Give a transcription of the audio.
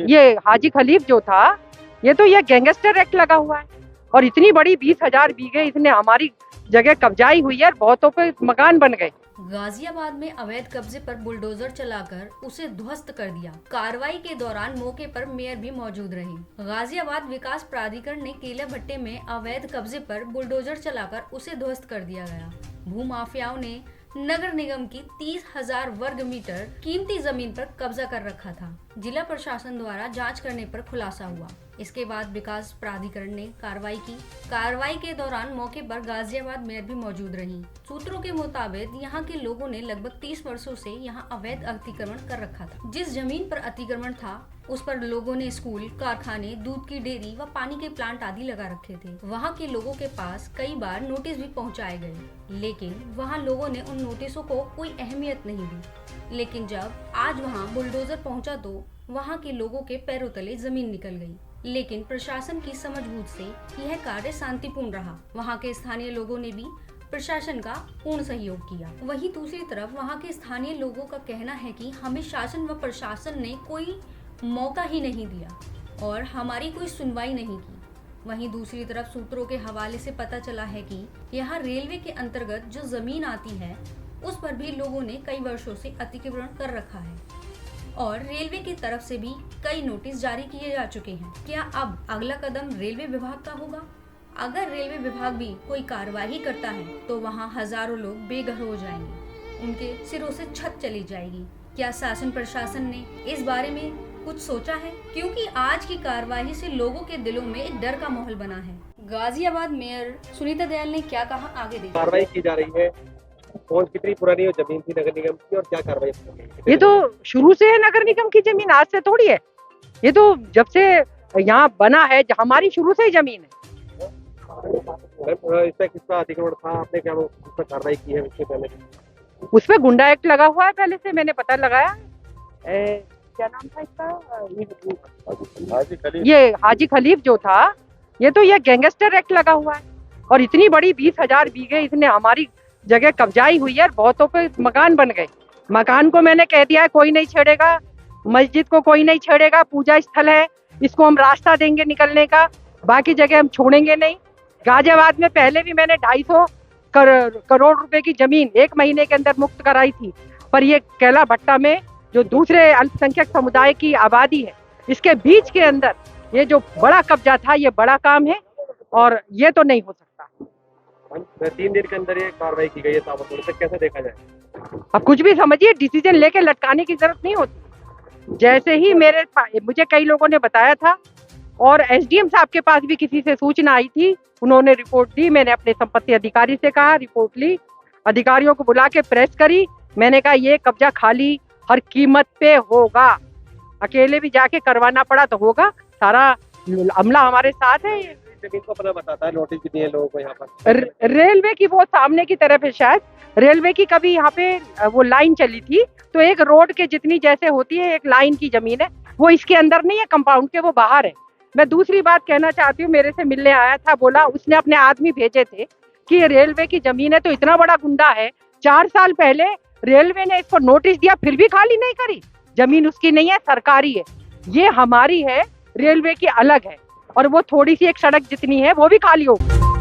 ये हाजी खलीफ जो था, ये तो ये गैंगस्टर एक्ट लगा हुआ है। और इतनी बड़ी 20,000 बीघे इसने हमारी जगह कब्जाई हुई है और बहुतों पे मकान बन गए। गाजियाबाद में अवैध कब्जे पर बुलडोजर चलाकर उसे ध्वस्त कर दिया। कार्रवाई के दौरान मौके पर मेयर भी मौजूद रहे। गाजियाबाद विकास प्राधिकरण ने केला भट्टे में अवैध कब्जे पर बुलडोजर चलाकर उसे ध्वस्त कर दिया गया। भूमाफियाओं ने नगर निगम की 30,000 वर्ग मीटर कीमती जमीन पर कब्जा कर रखा था। जिला प्रशासन द्वारा जांच करने पर खुलासा हुआ। इसके बाद विकास प्राधिकरण ने कार्रवाई की। कार्रवाई के दौरान मौके पर गाजियाबाद मेयर भी मौजूद रही। सूत्रों के मुताबिक यहाँ के लोगों ने लगभग 30 वर्षों से यहाँ अवैध अतिक्रमण कर रखा था। जिस जमीन पर अतिक्रमण था उस पर लोगों ने स्कूल, कारखाने, दूध की डेयरी व पानी के प्लांट आदि लगा रखे थे। वहाँ के लोगों के पास कई बार नोटिस भी पहुँचाए गए, लेकिन वहाँ लोगों ने उन नोटिसों को कोई अहमियत नहीं दी। लेकिन जब आज वहाँ बुलडोजर पहुँचा तो वहाँ के लोगों के पैरों तले जमीन निकल गई। लेकिन प्रशासन की समझबूझ से यह कार्य शांतिपूर्ण रहा। वहाँ के स्थानीय लोगों ने भी प्रशासन का पूर्ण सहयोग किया। वहीं दूसरी तरफ वहाँ के स्थानीय लोगों का कहना है कि हमें शासन व प्रशासन ने कोई मौका ही नहीं दिया और हमारी कोई सुनवाई नहीं की। वहीं दूसरी तरफ सूत्रों के हवाले से पता चला है कि यहाँ रेलवे के अंतर्गत जो जमीन आती है उस पर भी लोगों ने कई वर्षों से अतिक्रमण कर रखा है और रेलवे की तरफ से भी कई नोटिस जारी किए जा चुके हैं। क्या अब अगला कदम रेलवे विभाग का होगा? अगर रेलवे विभाग भी कोई कार्रवाई करता है तो वहाँ हजारों लोग बेघर हो जाएंगे, उनके सिरों से छत चली जाएगी। क्या शासन प्रशासन ने इस बारे में कुछ सोचा है? क्योंकि आज की कार्रवाई से लोगों के दिलों में एक डर का माहौल बना है। गाजियाबाद मेयर सुनीता दयाल ने क्या कहा, आगे देखिए। कार्रवाई की जा रही है। कौन कितनी पुरानी हो जमीन थी नगर निगम की और क्या कार्रवाई? ये तो शुरू से है नगर निगम की जमीन, आज से थोड़ी है। ये तो जब से यहाँ बना है, हमारी शुरू से ही जमीन है। इस पर किसका अतिक्रमण था? आपने क्या उस पर कार्रवाई की है? उससे पहले उस पे गुंडा एक्ट लगा हुआ है, पहले से मैंने पता लगाया। क्या नाम था इसका? ये हाजी खलीफ जो था, ये तो ये गैंगस्टर एक्ट लगा हुआ है। और इतनी बड़ी 20,000 बीघे इसने हमारी जगह कब्जाई हुई है और बहुतों पे मकान बन गए। मकान को मैंने कह दिया है कोई नहीं छेड़ेगा, मस्जिद को कोई नहीं छेड़ेगा, पूजा स्थल है, इसको हम रास्ता देंगे निकलने का, बाकी जगह हम छोड़ेंगे नहीं। गाजियाबाद में पहले भी मैंने 250 करोड़ रुपए की जमीन 1 महीने के अंदर मुक्त कराई थी, पर ये केला भट्टा में जो दूसरे अल्पसंख्यक समुदाय की आबादी है, इसके बीच के अंदर ये जो बड़ा कब्जा था, ये बड़ा काम है और ये तो नहीं हो सकता। 3 दिन के अंदर ये कार्रवाई की गई है ताबड़तोड़ से, कैसे देखा जाए? अब कुछ भी समझिए, डिसीजन लेके लटकाने की जरूरत नहीं होती। जैसे ही मुझे कई लोगों ने बताया था और एसडीएम साहब के पास भी किसी से सूचना आई थी, उन्होंने रिपोर्ट दी। मैंने अपने संपत्ति अधिकारी से कहा, रिपोर्ट ली, अधिकारियों को बुला के प्रेस करी। मैंने कहा ये कब्जा खाली हर कीमत पे होगा, अकेले भी जाके करवाना पड़ा तो होगा। सारा अमला हमारे साथ है। जमीन को अपना बताता है, नोटिस भी दिए लोगों को यहाँ पर। रेलवे की वो सामने की तरफ है, शायद रेलवे की कभी यहाँ पे वो लाइन चली थी, तो एक रोड के जितनी जैसे होती है एक लाइन की जमीन है, वो इसके अंदर नहीं है, कंपाउंड के वो बाहर है। मैं दूसरी बात कहना चाहती हूँ, मेरे से मिलने आया था, बोला उसने अपने आदमी भेजे थे कि रेलवे की जमीन है, तो इतना बड़ा गुंडा है। 4 साल पहले रेलवे ने इसको नोटिस दिया, फिर भी खाली नहीं करी। जमीन उसकी नहीं है, सरकारी है। ये हमारी है, रेलवे की अलग है, और वो थोड़ी सी एक सड़क जितनी है वो भी खाली होगी।